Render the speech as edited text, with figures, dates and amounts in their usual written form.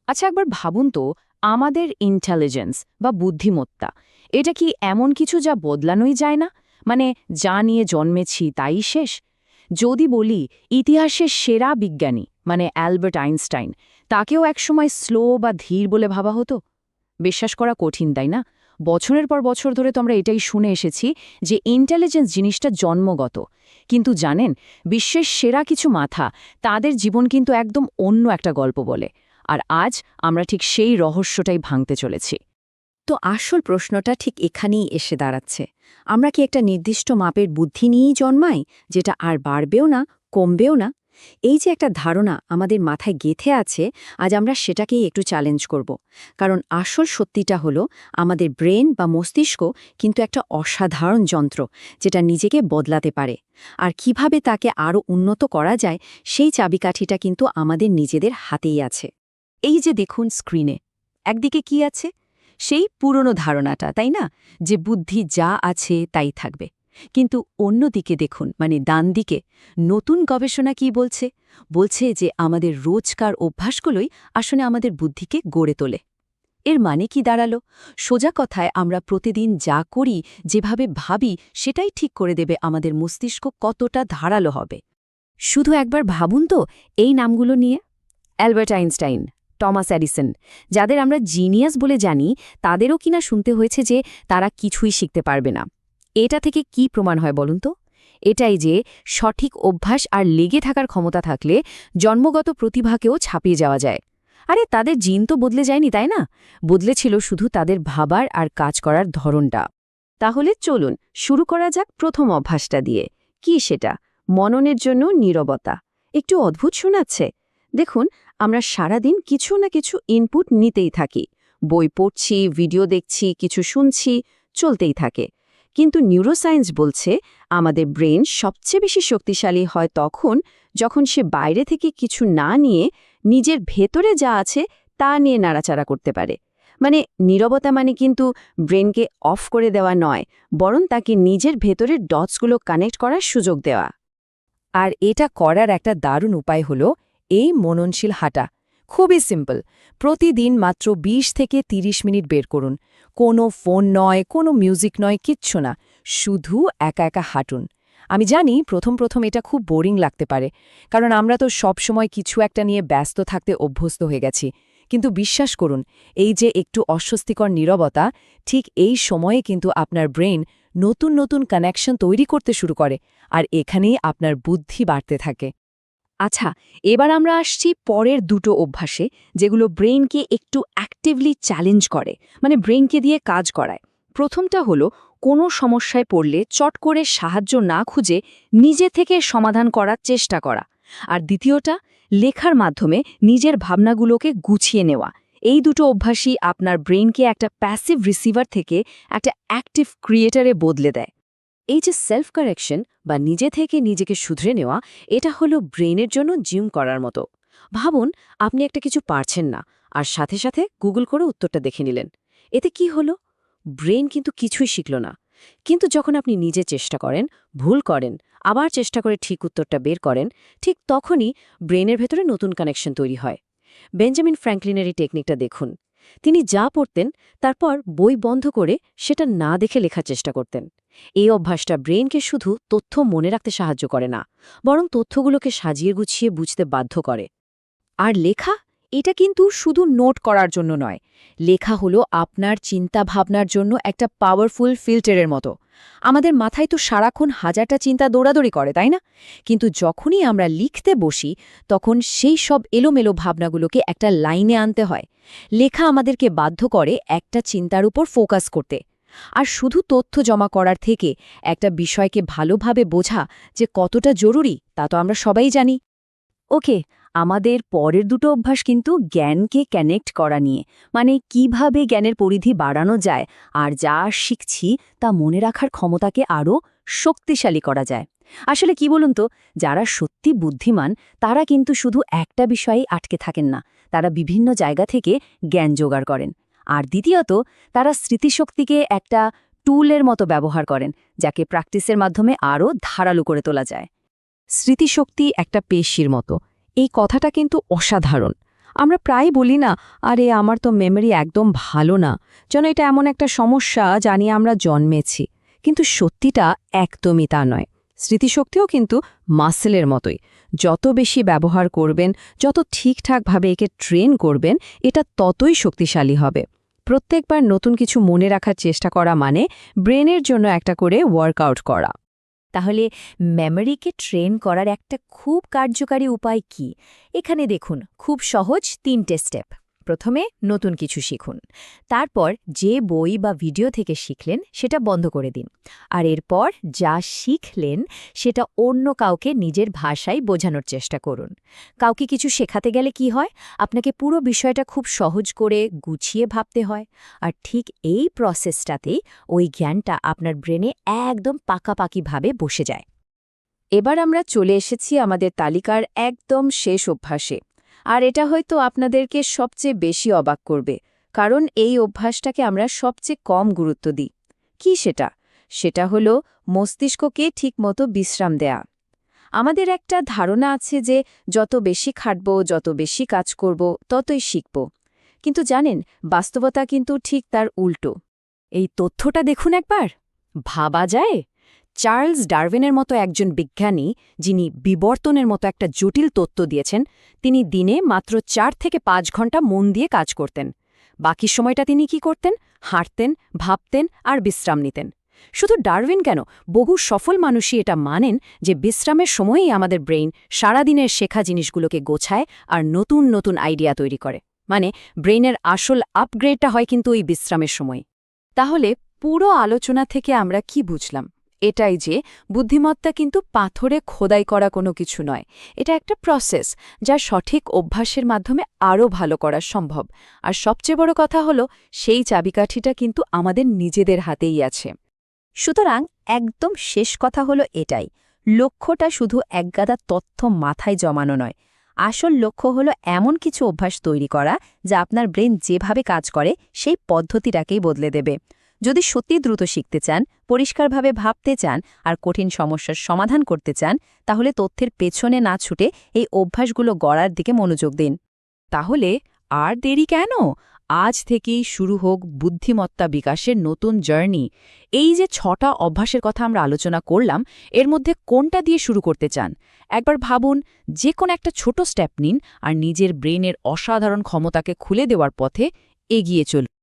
আচ্ছা একবার ভাবুন তো, আমাদের ইন্টেলিজেন্স বা বুদ্ধিমত্তা এটা কি এমন কিছু যা বদলানোই যায় না? মানে যা নিয়ে জন্মেছি তাই শেষ? যদি বলি ইতিহাসের সেরা বিজ্ঞানী মানে অ্যালবার্ট আইনস্টাইন, তাকেও একসময় স্লো বা ধীর বলে ভাবা হতো। বিশ্বাস করা কঠিন, তাই না? বছরের পর বছর ধরে তো আমরা এটাই শুনে এসেছি যে ইন্টেলিজেন্স জিনিসটা জন্মগত। কিন্তু জানেন, বিশ্বের সেরা কিছু মাথা, তাদের জীবন কিন্তু একদম অন্য একটা গল্প বলে। আর আজ আমরা ঠিক সেই রহস্যটাই ভাঙতে চলেছি। তো আসল প্রশ্নটা ঠিক এখানেই এসে দাঁড়াচ্ছে। আমরা কি একটা নির্দিষ্ট মাপের বুদ্ধি নিয়েই জন্মাই, যেটা আর বাড়বেও না, কমবেও না? এই যে একটা ধারণা আমাদের মাথায় গেঁথে আছে, আজ আমরা সেটাকেই একটু চ্যালেঞ্জ করব। কারণ আসল সত্যিটা হলো, আমাদের ব্রেন বা মস্তিষ্ক কিন্তু একটা অসাধারণ যন্ত্র, যেটা নিজেকে বদলাতে পারে। আর কিভাবে তাকে আরও উন্নত করা যায়, সেই চাবিকাঠিটা কিন্তু আমাদের নিজেদের হাতেই আছে। এই যে দেখুন স্ক্রিনে, একদিকে কি আছে? সেই পুরনো ধারণাটা, তাই না, যে বুদ্ধি যা আছে তাই থাকবে। কিন্তু অন্যদিকে দেখুন, মানে ডান দিকে, নতুন গবেষণা কি বলছে? বলছে যে আমাদের রোজকার অভ্যাসগুলোই আসলে আমাদের বুদ্ধিকে গড়ে তোলে। এর মানে কি দাঁড়ালো? সোজা কথায়, আমরা প্রতিদিন যা করি, যেভাবে ভাবি, সেটাই ঠিক করে দেবে আমাদের মস্তিষ্ক কতটা ধারালো হবে। শুধু একবার ভাবুন তো এই নামগুলো নিয়ে। অ্যালবার্ট আইনস্টাইন, টমাস এডিসন, যাদের আমরা জিনিয়াস বলে জানি, তাদেরও কিনা শুনতে হয়েছে যে তারা কিছুই শিখতে পারবে না। এটা থেকে কি প্রমাণ হয় বলুন তো? এটাই যে সঠিক অভ্যাস আর লেগে থাকার ক্ষমতা থাকলে জন্মগত প্রতিভাকেও ছাপিয়ে যাওয়া যায়। আরে তাদের জিন তো বদলে যায়নি, তাই না? বদলেছিল শুধু তাদের ভাবার আর কাজ করার ধরনটা। তাহলে চলুন শুরু করা যাক প্রথম অভ্যাসটা দিয়ে। কি সেটা? মননের জন্য নীরবতা। একটু অদ্ভুত শোনাচ্ছে? দেখুন, আমরা সারাদিন কিছু না কিছু ইনপুট নিতেই থাকি। বই পড়ছি, ভিডিও দেখছি, কিছু শুনছি, চলতেই থাকে। কিন্তু নিউরোসায়েন্স বলছে আমাদের ব্রেন সবচেয়ে বেশি শক্তিশালী হয় তখন, যখন সে বাইরে থেকে কিছু না নিয়ে নিজের ভেতরে যা আছে তা নিয়ে নাড়াচাড়া করতে পারে। মানে নীরবতা মানে কিন্তু ব্রেনকে অফ করে দেওয়া নয়, বরং তাকে নিজের ভেতরের ডটসগুলো কানেক্ট করার সুযোগ দেওয়া। আর এটা করার একটা দারুণ উপায় হলো এই মননশীল হাঁটা। খুবই সিম্পল। প্রতিদিন মাত্র ২০ থেকে ৩০ মিনিট বের করুন। কোনো ফোন নয়, কোনো মিউজিক নয়, কিচ্ছু না। শুধু একা একা হাঁটুন। আমি জানি প্রথম প্রথম এটা খুব বোরিং লাগতে পারে, কারণ আমরা তো সব সময় কিছু একটা নিয়ে ব্যস্ত থাকতে অভ্যস্ত হয়ে গেছি। কিন্তু বিশ্বাস করুন, এই যে একটু অস্বস্তিকর নীরবতা, ঠিক এই সময়ে কিন্তু আপনার ব্রেন নতুন নতুন কানেকশন তৈরি করতে শুরু করে, আর এখানেই আপনার বুদ্ধি বাড়তে থাকে। আচ্ছা, এবার আমরা আসছি পরের দুটো অভ্যাসে, যেগুলো ব্রেইনকে একটু অ্যাক্টিভলি চ্যালেঞ্জ করে, মানে ব্রেইনকে দিয়ে কাজ করায়। প্রথমটা হলো কোনো সমস্যায় পড়লে চট করে সাহায্য না খুঁজে নিজে থেকে সমাধান করার চেষ্টা করা। আর দ্বিতীয়টা, লেখার মাধ্যমে নিজের ভাবনাগুলোকে গুছিয়ে নেওয়া। এই দুটো অভ্যাসই আপনার ব্রেইনকে একটা প্যাসিভ রিসিভার থেকে একটা অ্যাক্টিভ ক্রিয়েটারে বদলে দেয়। এই যে সেলফ কারেকশন বা নিজে থেকে নিজেকে শুধরে নেওয়া, এটা হলো ব্রেনের জন্য জিম করার মতো। ভাবুন, আপনি একটা কিছু পারছেন না, আর সাথে সাথে গুগল করে উত্তরটা দেখে নিলেন। এতে কি হলো? ব্রেন কিন্তু কিছুই শিখল না। কিন্তু যখন আপনি নিজে চেষ্টা করেন, ভুল করেন, আবার চেষ্টা করে ঠিক উত্তরটা বের করেন, ঠিক তখনই ব্রেনের ভেতরে নতুন কানেকশন তৈরি হয়। বেঞ্জামিন ফ্র্যাঙ্কলিনের এই টেকনিকটা দেখুন। তিনি যা পড়তেন, তারপর বই বন্ধ করে সেটা না দেখে লেখার চেষ্টা করতেন। এই অভ্যাসটা ব্রেনকে শুধু তথ্য মনে রাখতে সাহায্য করে না, বরং তথ্যগুলোকে সাজিয়ে গুছিয়ে বুঝতে বাধ্য করে। আর লেখা, এটা কিন্তু শুধু নোট করার জন্য নয়। লেখা হলো আপনার চিন্তা ভাবনার জন্য একটা পাওয়ারফুল ফিল্টারের মতো। আমাদের মাথায় তো সারাক্ষণ হাজারটা চিন্তা দৌড়াদৌড়ি করে, তাই না? কিন্তু যখনই আমরা লিখতে বসি, তখন সেই সব এলোমেলো ভাবনাগুলোকে একটা লাইনে আনতে হয়। লেখা আমাদেরকে বাধ্য করে একটা চিন্তার উপর ফোকাস করতে। আর শুধু তথ্য জমা করার থেকে একটা বিষয়কে ভালোভাবে বোঝা যে কতটা জরুরি, তা তো আমরা সবাই জানি। ওকে, আমাদের পরের দুটো অভ্যাস কিন্তু জ্ঞানকে কানেক্ট করা নিয়ে, মানে কিভাবে জ্ঞানের পরিধি বাড়ানো যায় আর যা শিখছি তা মনে রাখার ক্ষমতাকে আরও শক্তিশালী করা যায়। আসলে কি বলুন তো, যারা সত্যি বুদ্ধিমান, তারা কিন্তু শুধু একটা বিষয়েই আটকে থাকেন না, তারা বিভিন্ন জায়গা থেকে জ্ঞান জোগাড় করেন। আর দ্বিতীয়ত, তারা স্মৃতিশক্তিকে একটা টুলের মতো ব্যবহার করেন, যাকে প্র্যাকটিসের মাধ্যমে আরও ধারালো করে তোলা যায়। স্মৃতিশক্তি একটা পেশির মতো, এই কথাটা কিন্তু অসাধারণ। আমরা প্রায় বলি না, আরে আমার তো মেমরি একদম ভালো না, যেন এটা এমন একটা সমস্যা জানিয়ে আমরা জন্মেছি। কিন্তু সত্যিটা একদমই তা নয়। স্মৃতিশক্তিও কিন্তু মাসেলের মতোই। যত বেশি ব্যবহার করবেন, যত ঠিকঠাকভাবে একে ট্রেন করবেন, এটা ততই শক্তিশালী হবে। প্রত্যেকবার নতুন কিছু মনে রাখার চেষ্টা করা মানে ব্রেনের জন্য একটা করে ওয়ার্কআউট করা। তাহলে মেমোরিকে ট্রেন করার একটা খুব কার্যকারী উপায় কি? এখানে দেখুন, খুব সহজ 3টে স্টেপ। প্রথমে নতুন কিছু শিখুন। তারপর যে বই বা ভিডিও থেকে শিখলেন সেটা বন্ধ করে দিন। আর এরপর যা শিখলেন সেটা অন্য কাউকে নিজের ভাষায় বোঝানোর চেষ্টা করুন। কাউকে কিছু শেখাতে গেলে কি হয়, আপনাকে পুরো বিষয়টা খুব সহজ করে গুছিয়ে ভাবতে হয়। আর ঠিক এই প্রসেসটাতেই ওই জ্ঞানটা আপনার ব্রেনে একদম পাকাপাকিভাবে বসে যায়। এবার আমরা চলে এসেছি আমাদের তালিকার একদম শেষ অভ্যাসে। আর এটা হয়তো আপনাদেরকে সবচেয়ে বেশি অবাক করবে, কারণ এই অভ্যাসটাকে আমরা সবচেয়ে কম গুরুত্ব দিই। কি সেটা? সেটা হলো মস্তিষ্ককে ঠিকমতো বিশ্রাম দেয়া। আমাদের একটা ধারণা আছে যে যত বেশি খাটব, যত বেশি কাজ করব, ততই শিখব। কিন্তু জানেন, বাস্তবতা কিন্তু ঠিক তার উল্টো। এই তথ্যটা দেখুন একবার। ভাবা যায়, চার্লস ডারউইনের মতো একজন বিজ্ঞানী, যিনি বিবর্তনের মতো একটা জটিল তত্ত্ব দিয়েছেন, তিনি দিনে মাত্র 4 থেকে 5 ঘন্টা মন দিয়ে কাজ করতেন। বাকি সময়টা তিনি কি করতেন? হাঁটতেন, ভাবতেন আর বিশ্রাম নিতেন। শুধু ডারউইন কেন, বহু সফল মানুষই এটা মানেন যে বিশ্রামের সময়ই আমাদের ব্রেইন সারাদিনের শেখা জিনিসগুলোকে গোছায় আর নতুন নতুন আইডিয়া তৈরি করে। মানে ব্রেইনের আসল আপগ্রেডটা হয় কিন্তু ওই বিশ্রামের সময়। তাহলে পুরো আলোচনা থেকে আমরা কি বুঝলাম? এটাই যে বুদ্ধিমত্তা কিন্তু পাথরে খোদাই করা কোনো কিছু নয়। এটা একটা প্রসেস, যা সঠিক অভ্যাসের মাধ্যমে আরও ভালো করা সম্ভব। আর সবচেয়ে বড় কথা হলো, সেই চাবিকাঠিটা কিন্তু আমাদের নিজেদের হাতেই আছে। সুতরাং একদম শেষ কথা হলো এটাই, লক্ষ্যটা শুধু একগাদা তথ্য মাথায় জমানো নয়। আসল লক্ষ্য হলো এমন কিছু অভ্যাস তৈরি করা যা আপনার ব্রেন যেভাবে কাজ করে সেই পদ্ধতিটাকেই বদলে দেবে। যদি সত্যি দ্রুত শিখতে চান, পরিষ্কারভাবে ভাবতে চান আর কঠিন সমস্যার সমাধান করতে চান, তাহলে তথ্যের পেছনে না ছুটে এই অভ্যাসগুলো গড়ার দিকে মনোযোগ দিন। তাহলে আর দেরি কেন? আজ থেকেই শুরু হোক বুদ্ধিমত্তা বিকাশের নতুন জার্নি। এই যে 6টা অভ্যাসের কথা আমরা আলোচনা করলাম, এর মধ্যে কোনটা দিয়ে শুরু করতে চান? একবার ভাবুন, যে কোনো একটা ছোট স্টেপ নিন আর নিজের ব্রেনের অসাধারণ ক্ষমতাকে খুলে দেওয়ার পথে এগিয়ে চলুন।